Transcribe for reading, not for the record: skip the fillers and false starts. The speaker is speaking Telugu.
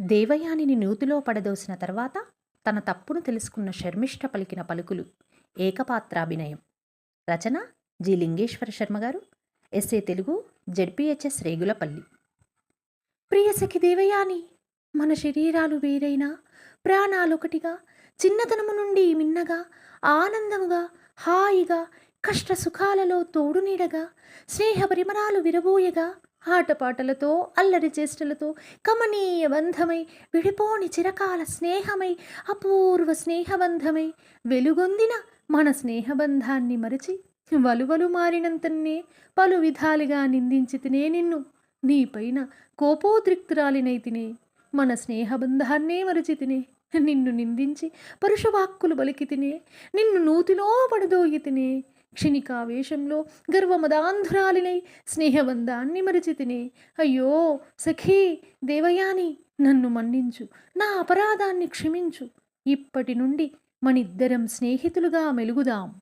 దేవయానిని నూతిలో పడదోసిన తర్వాత తన తప్పును తెలుసుకున్న శర్మిష్ఠ పలికిన పలుకులు. ఏకపాత్రాభినయం. రచన జి లింగేశ్వర శర్మ గారు. SA Telugu, ZPHS Regulapalli. ప్రియసఖి దేవయాని, మన శరీరాలు వేరైనా ప్రాణాలొకటిగా, చిన్నతనము నుండి మిన్నగా, ఆనందముగా, హాయిగా, కష్ట సుఖాలలో తోడు నీడగా, స్నేహ పరిమళాలు విరబోయగా, ఆటపాటలతో అల్లరి చేష్టలతో కమనీయ బంధమై, విడిపోని చిరకాల స్నేహమై, అపూర్వ స్నేహబంధమై వెలుగొందిన మన స్నేహబంధాన్ని మరచి వలువలు మారినంతనే పలు విధాలుగా నిందించి తినే నిన్ను. నీపైన కోపోద్రిక్తురాలినై తినే, మన స్నేహబంధాన్నే మరచి తినే, నిన్ను నిందించి పరుషవాక్కులు బలికి తినే, నిన్ను నూతిలో పడదోయి తినే, క్షణికావేశంలో గర్వమదాంధురాలినై స్నేహబంధాన్ని మరచి తినే. అయ్యో సఖీ దేవయాని, నన్ను మన్నించు, నా అపరాధాన్ని క్షమించు. ఇప్పటి నుండి మనిద్దరం స్నేహితులుగా మెలుగుదాం.